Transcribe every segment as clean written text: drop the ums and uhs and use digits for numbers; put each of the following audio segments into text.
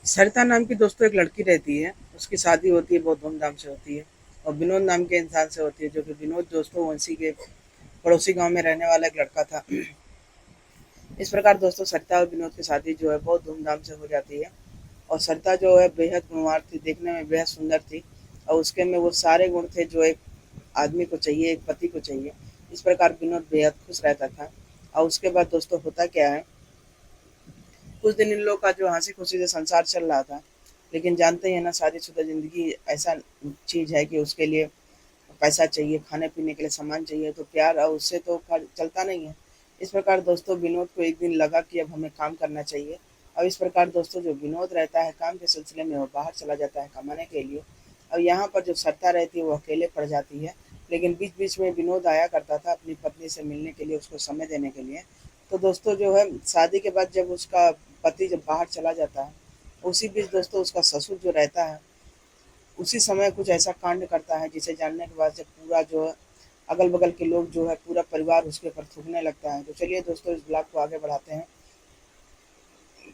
सरिता नाम की दोस्तों एक लड़की रहती है। उसकी शादी होती है, बहुत धूमधाम से होती है। और विनोद नाम के इंसान से होती है, जो कि विनोद दोस्तों वंशी के पड़ोसी गांव में रहने वाला एक लड़का था। इस प्रकार दोस्तों सरिता और विनोद की शादी जो है बहुत धूमधाम से हो जाती है। और सरिता जो है बेहद गुणवार थी, देखने में बेहद सुंदर थी। और उसके में वो सारे गुण थे जो एक आदमी को चाहिए, एक पति को चाहिए। इस प्रकार विनोद बेहद खुश रहता था। और उसके बाद दोस्तों होता क्या है, कुछ दिन इन लोग का जो हंसी खुशी से संसार चल रहा था। लेकिन जानते ही है ना, शादीशुदा जिंदगी ऐसा चीज है कि उसके लिए पैसा चाहिए, खाने पीने के लिए सामान चाहिए, तो प्यार और उससे तो चलता नहीं है। इस प्रकार दोस्तों विनोद को एक दिन लगा कि अब हमें काम करना चाहिए। और इस प्रकार दोस्तों जो विनोद रहता है, काम के सिलसिले में वो बाहर चला जाता है कमाने के लिए। और यहाँ पर जो सरिता रहती है वो अकेले पड़ जाती है। लेकिन बीच बीच में विनोद आया करता था अपनी पत्नी से मिलने के लिए, उसको समय देने के लिए। तो दोस्तों जो है शादी के बाद जब उसका पति जब बाहर चला जाता है, उसी बीच दोस्तों उसका ससुर जो रहता है उसी समय कुछ ऐसा कांड करता है, जिसे जानने के बाद जब पूरा जो है अगल बगल के लोग जो है पूरा परिवार उसके ऊपर थूकने लगता है। तो चलिए दोस्तों इस ब्लॉग को आगे बढ़ाते हैं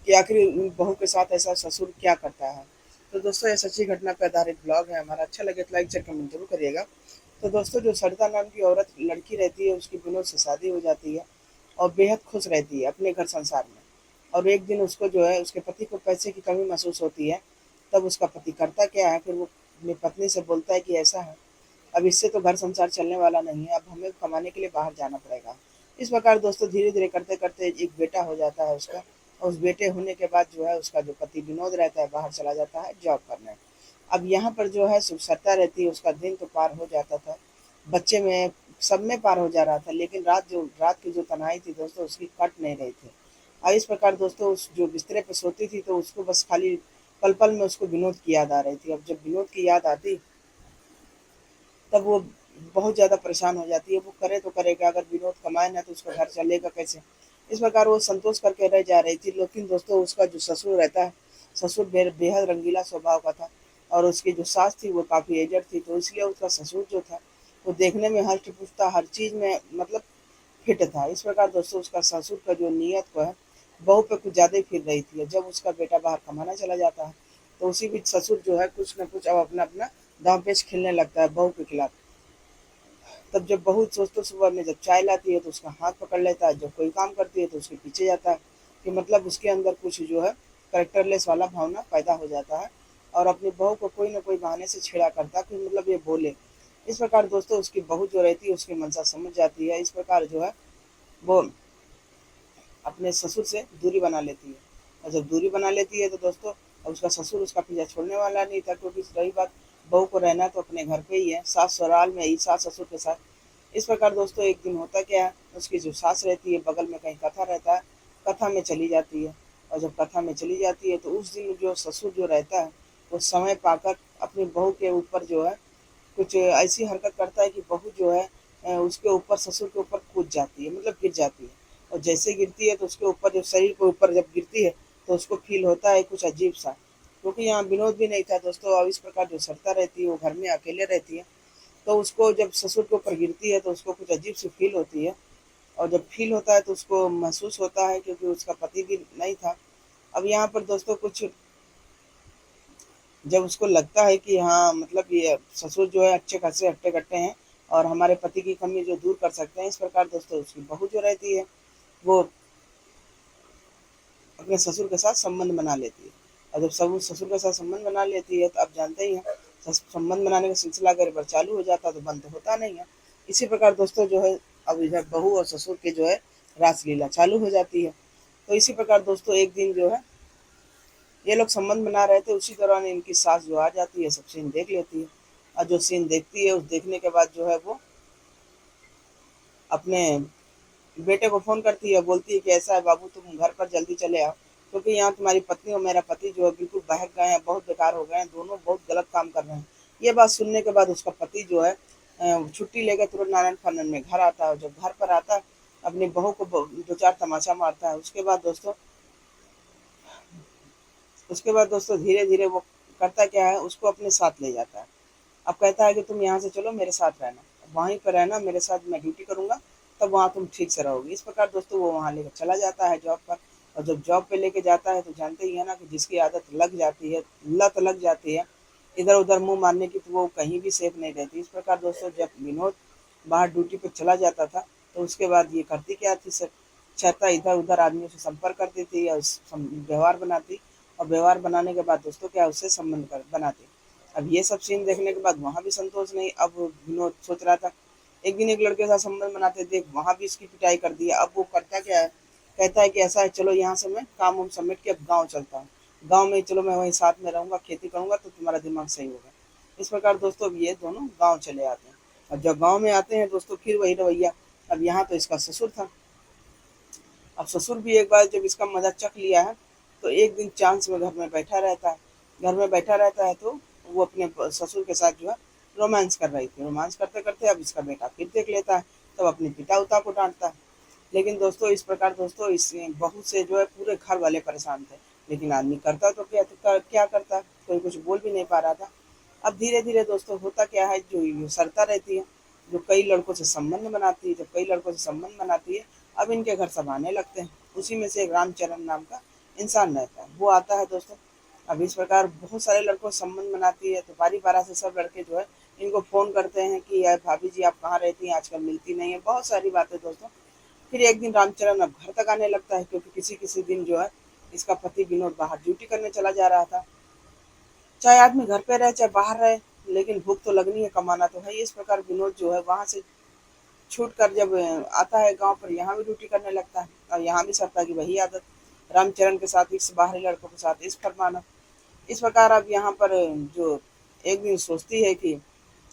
कि आखिर बहू के साथ ऐसा ससुर क्या करता है। तो दोस्तों ये सच्ची घटना पर आधारित ब्लॉग है हमारा। अच्छा लगे तो लाइक शेयर कमेंट जरूर करिएगा। तो दोस्तों जो सरिता नाम की औरत लड़की रहती है, उसकी विनोद से शादी हो जाती है। और बेहद खुश रहती है अपने घर संसार में। और एक दिन उसको जो है उसके पति को पैसे की कमी महसूस होती है। तब उसका पति करता क्या है, फिर वो अपनी पत्नी से बोलता है कि ऐसा है, अब इससे तो घर संसार चलने वाला नहीं है, अब हमें कमाने के लिए बाहर जाना पड़ेगा। इस प्रकार दोस्तों धीरे धीरे करते करते एक बेटा हो जाता है उसका। और उस बेटे होने के बाद जो है उसका जो पति विनोद रहता है बाहर चला जाता है जॉब करने। अब यहाँ पर जो है सुसरता रहती है, उसका दिन तो पार हो जाता था, बच्चे में सब में पार हो जा रहा था। लेकिन रात की जो तन्हाई थी दोस्तों उसकी कट नहीं रही थी। और इस प्रकार दोस्तों उस जो बिस्तरे पे सोती थी तो उसको बस खाली पल पल में उसको विनोद की याद आ रही थी। अब जब विनोद की याद आती तब वो बहुत ज़्यादा परेशान हो जाती है। वो करे तो करे क्या, अगर विनोद कमाए ना तो उसका घर चलेगा कैसे। इस प्रकार वो संतोष करके रह जा रही थी। लेकिन दोस्तों उसका जो ससुर रहता है, ससुर बेहद रंगीला स्वभाव का था। और उसकी जो सास थी वो काफ़ी एजड थी, तो इसलिए उसका ससुर जो था वो देखने में हष्ट पुष्ट था, हर चीज़ में मतलब फिट था। इस प्रकार दोस्तों उसका ससुर का जो नीयत को है बहू पे कुछ ज़्यादा ही फिर रही थी। जब उसका बेटा बाहर कमाना चला जाता है तो उसी बीच ससुर जो है कुछ न कुछ अब अपना अपना दांव पेच खेलने लगता है बहू के खिलाफ। तब जब बहू दोस्तों सुबह में जब चाय लाती है तो उसका हाथ पकड़ लेता है, जब कोई काम करती है तो उसके पीछे जाता है। कि मतलब उसके अंदर कुछ जो है करेक्टरलेस वाला भावना पैदा हो जाता है। और अपनी बहू को कोई ना कोई बहाने से छेड़ा करता है कि मतलब ये बोले। इस प्रकार दोस्तों उसकी बहू जो रहती है उसकी मंशा समझ जाती है। इस प्रकार जो है वो अपने ससुर से दूरी बना लेती है। और जब दूरी बना लेती है तो दोस्तों अब उसका ससुर उसका पीछा छोड़ने वाला नहीं था, क्योंकि रही बात बहू को रहना तो अपने घर पे ही है, सास ससुराल में ही, सास ससुर के साथ। इस प्रकार दोस्तों एक दिन होता क्या है, उसकी जो सास रहती है बगल में कहीं कथा रहता है, कथा में चली जाती है। और जब कथा में चली जाती है तो उस दिन जो ससुर जो रहता है वो समय पाकर अपनी बहू के ऊपर जो है कुछ ऐसी हरकत करता है कि बहू जो है उसके ऊपर ससुर के ऊपर कूद जाती है, मतलब गिर जाती है। और जैसे गिरती है तो उसके ऊपर जब शरीर के ऊपर जब गिरती है तो उसको फील होता है कुछ अजीब सा, क्योंकि यहाँ विनोद भी नहीं था दोस्तों। और इस प्रकार जो सरिता रहती है वो घर में अकेले रहती है। तो उसको जब ससुर के ऊपर गिरती है तो उसको कुछ अजीब सी फील होती है। और जब फील होता है तो उसको महसूस होता है, क्योंकि उसका पति भी नहीं था। अब यहाँ पर दोस्तों कुछ जब उसको लगता है कि हाँ मतलब ये ससुर जो है अच्छे खासे हट्टे कट्टे हैं और हमारे पति की कमी जो दूर कर सकते हैं। इस प्रकार दोस्तों उसकी बहू जो रहती है वो अपने ससुर के साथ संबंध बना लेती है। और जब सब ससुर के साथ संबंध बना लेती है तो आप जानते ही हैं, संबंध बनाने का सिलसिला अगर एक बार चालू हो जाता है तो बंद तो होता नहीं है। इसी प्रकार दोस्तों जो है अब इधर बहू और ससुर के जो है रासलीला चालू हो जाती है। तो इसी प्रकार दोस्तों एक दिन जो है ये लोग संबंध बना रहे थे, उसी दौरान इनकी सास जो आ जाती है, सब सीन देख लेती है। और जो सीन देखती है उस देखने के बाद जो है वो अपने बेटे को फ़ोन करती है, बोलती है कि ऐसा है बाबू, तुम घर पर जल्दी चले आओ, क्योंकि यहाँ तुम्हारी पत्नी और मेरा पति जो है बिल्कुल बहक गए हैं, बहुत बेकार हो गए हैं, दोनों बहुत गलत काम कर रहे हैं। ये बात सुनने के बाद उसका पति जो है छुट्टी लेकर तुरंत नारायण फानन में घर आता है। और जब घर पर आता है अपनी बहू को दो चार तमाचा मारता है। उसके बाद दोस्तों धीरे धीरे वो करता क्या है, उसको अपने साथ ले जाता है। अब कहता है कि तुम यहाँ से चलो, मेरे साथ रहना, वहीं पर रहना मेरे साथ, मैं ड्यूटी करूँगा, तब वहाँ तुम ठीक से रहोगी। इस प्रकार दोस्तों वो वहाँ लेकर चला जाता है जॉब पर। और जब जॉब पे लेके जाता है तो जानते ही है ना कि जिसकी आदत लग जाती है, लत लग जाती है इधर उधर मुंह मारने की, तो वो कहीं भी सेफ नहीं रहती। इस प्रकार दोस्तों जब विनोद बाहर ड्यूटी पे चला जाता था तो उसके बाद ये करती क्या थी सर, छाता इधर उधर आदमियों से संपर्क करती थी और व्यवहार बनाती, और व्यवहार बनाने के बाद दोस्तों क्या उससे संबंध बनाती। अब ये सब सीन देखने के बाद वहाँ भी संतोष नहीं, अब विनोद सोच रहा था एक दिन एक लड़के के साथ संबंध बनाते देख वहाँ भी इसकी पिटाई कर दी। अब वो करता क्या है, कहता है कि ऐसा है चलो यहाँ से मैं काम वाम समेट के अब गाँव चलता हूँ, गाँव में चलो मैं वहीं साथ में रहूँगा, खेती करूँगा तो तुम्हारा दिमाग सही होगा। इस प्रकार दोस्तों अब ये दोनों गाँव चले आते हैं। अब जब गाँव में आते हैं दोस्तों फिर वही रवैया। अब यहाँ तो इसका ससुर था। अब ससुर भी एक बार जब इसका मजा चख लिया है तो एक दिन चांस में घर में बैठा रहता है। घर में बैठा रहता है तो वो अपने ससुर के साथ जो है रोमांस कर रही थी। रोमांस करते करते अब इसका बेटा फिर देख लेता है, तब अपने पिता उता को डांटता है। लेकिन दोस्तों इस प्रकार दोस्तों इस बहू से जो है पूरे घर वाले परेशान थे। लेकिन आदमी करता तो क्या करता, कोई कुछ बोल भी नहीं पा रहा था। अब धीरे धीरे दोस्तों होता क्या है, जो ये सरता रहती है, जो कई लड़कों से संबंध बनाती है, जब कई लड़कों से संबंध बनाती है अब इनके घर सब आने लगते हैं। उसी में से एक रामचरण नाम का इंसान रहता है, वो आता है दोस्तों। अब इस प्रकार बहुत सारे लड़कों से संबंध बनाती है तो बारी बारा से सब लड़के जो है इनको फ़ोन करते हैं कि यार भाभी जी आप कहाँ रहती हैं, आजकल मिलती नहीं है, बहुत सारी बातें दोस्तों। फिर एक दिन रामचरण अब घर तक आने लगता है, क्योंकि किसी किसी दिन जो है इसका पति विनोद बाहर ड्यूटी करने चला जा रहा था। चाहे आदमी घर पे रहे चाहे बाहर रहे, लेकिन भूख तो लगनी है, कमाना तो है ही। इस प्रकार विनोद जो है वहाँ से छूट कर जब आता है गांव पर, यहाँ भी ड्यूटी करने लगता है। और यहाँ भी सरता की वही आदत, रामचरण के साथ इस बाहरी लड़कों के साथ इस फरमाना। इस प्रकार अब यहाँ पर जो एक दिन सोचती है कि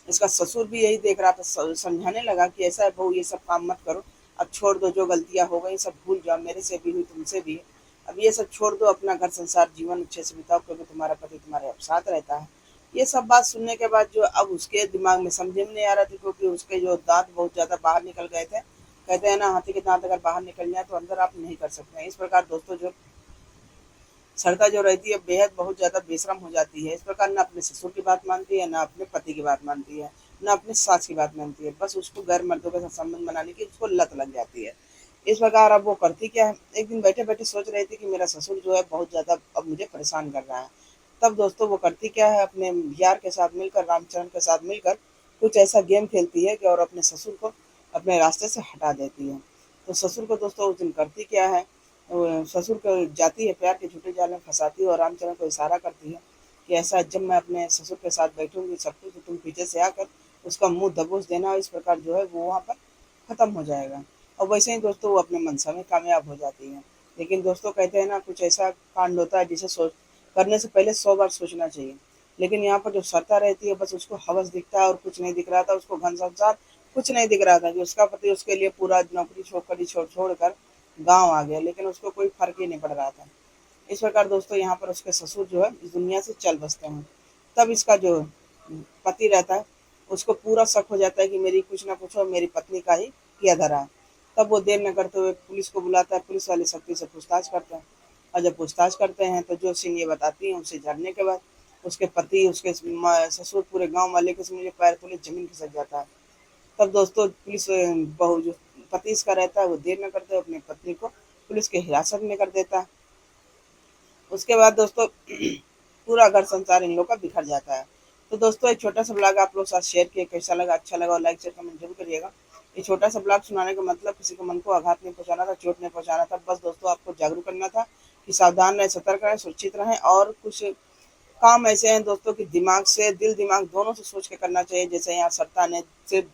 इसका ससुर भी यही देख रहा था, समझाने लगा कि ऐसा है बहू ये सब काम मत करो, अब छोड़ दो, जो गलतियाँ हो गई सब भूल जाओ, मेरे से भी हुई तुमसे भी, अब ये सब छोड़ दो, अपना घर संसार जीवन अच्छे से बिताओ, क्योंकि तुम्हारा पति तुम्हारे अब साथ रहता है। ये सब बात सुनने के बाद जो अब उसके दिमाग में समझे में नहीं आ रहा था, क्योंकि उसके जो दांत बहुत ज़्यादा बाहर निकल गए थे। कहते हैं ना हाथी के दांत अगर बाहर निकल जाए तो अंदर आप नहीं कर सकते हैं। इस प्रकार दोस्तों जो सरता जो रहती है बेहद बहुत ज़्यादा बेशरम हो जाती है। इस प्रकार ना अपने ससुर की बात मानती है, ना अपने पति की बात मानती है, ना अपने सास की बात मानती है, बस उसको गैर मर्दों के साथ संबंध बनाने की उसको लत लग जाती है। इस प्रकार अब वो करती क्या है, एक दिन बैठे बैठे सोच रही थी कि मेरा ससुर जो है बहुत ज़्यादा अब मुझे परेशान कर रहा है। तब दोस्तों वो करती क्या है, अपने यार के साथ मिलकर, रामचरण के साथ मिलकर कुछ ऐसा गेम खेलती है कि और अपने ससुर को अपने रास्ते से हटा देती है। तो ससुर को दोस्तों उस दिन करती क्या है, ससुर को जाती है प्यार के झूठे जाल में फंसाती है और रामचरण को इशारा करती है कि ऐसा जब मैं अपने ससुर के साथ बैठूंगी सब कुछ, तो तुम पीछे से आकर उसका मुंह दबोच देना, और इस प्रकार जो है वो वहाँ पर ख़त्म हो जाएगा। और वैसे ही दोस्तों वो अपने मनसा में कामयाब हो जाती है। लेकिन दोस्तों कहते हैं ना कुछ ऐसा कांड होता है जिसे सोच करने से पहले 100 बार सोचना चाहिए। लेकिन यहाँ पर जो सरता रहती है बस उसको हवस दिखता है और कुछ नहीं दिख रहा था, उसको घन संसार कुछ नहीं दिख रहा था कि उसका पति उसके लिए पूरा नौकरी छोड़ कर गाँव आ गया, लेकिन उसको कोई फर्क ही नहीं पड़ रहा था। इस प्रकार दोस्तों यहाँ पर उसके ससुर जो है इस दुनिया से चल बसते हैं। तब इसका जो पति रहता है उसको पूरा शक हो जाता है कि मेरी कुछ ना कुछ और मेरी पत्नी का ही किया धरा है। तब वो देर न करते हुए पुलिस को बुलाता है, पुलिस वाले सख्ती से पूछताछ करते हैं। और जब पूछताछ करते हैं तो जो सीन ये बताती हैं उसे जानने के बाद उसके पति उसके ससुर पूरे गाँव वाले के समझे पैर तले जमीन खिसक जाता है। तब दोस्तों पुलिस बहू जो पति इसका रहता है वो देर न करते हुए अपनी पत्नी को पुलिस के हिरासत में कर देता है। उसके बाद दोस्तों पूरा घर संसार इन लोग का बिखर जाता है। तो दोस्तों एक छोटा सा ब्लॉग आप लोग साथ शेयर किए, कैसा लगा, अच्छा लगा और लाइक शेयर कमेंट जरूर करिएगा। ये छोटा सा ब्लॉग सुनाने का मतलब किसी को मन को आघात नहीं पहुंचाना था, चोट नहीं पहुंचाना था, बस दोस्तों आपको जागरूक करना था कि सावधान रहें, सतर्क रहें, सुरक्षित रहें। और कुछ काम ऐसे हैं दोस्तों कि दिमाग से दिल दिमाग दोनों से सोच के करना चाहिए। जैसे यहाँ सत्ता ने सिर्फ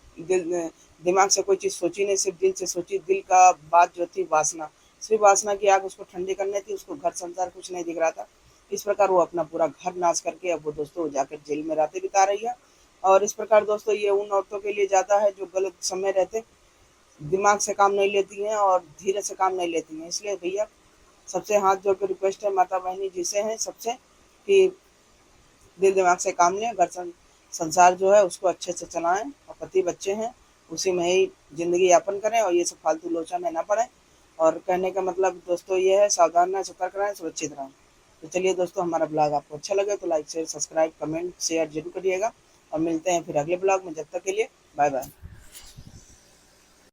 दिमाग से कोई चीज़ सोची नहीं, सिर्फ दिल से सोची। दिल का बात जो थी वासना, सिर्फ वासना की आग उसको ठंडी करनी थी, उसको घर संसार कुछ नहीं दिख रहा था। इस प्रकार वो अपना पूरा घर नाश करके अब वो दोस्तों जाकर जेल में रातें बिता रही है। और इस प्रकार दोस्तों ये उन औरतों के लिए ज़्यादा है जो गलत समय रहते दिमाग से काम नहीं लेती हैं और धीरे से काम नहीं लेती हैं। इसलिए भैया सबसे हाथ जोड़ के रिक्वेस्ट है माता बहनी जी से है सबसे कि दिल दिमाग से काम लें, घर संसार जो है उसको अच्छे से चलाएं, और पति बच्चे हैं उसी में ही ज़िंदगी यापन करें और ये सब फालतू लोचा में ना पड़ें। और कहने का मतलब दोस्तों ये है, सावधान रहें, सतर्क रहें, सुरक्षित रहें। तो चलिए दोस्तों हमारा ब्लॉग आपको अच्छा लगे तो like share subscribe comment share जरूर करिएगा, और मिलते हैं फिर अगले ब्लॉग में। जब तक के लिए बाय बाय।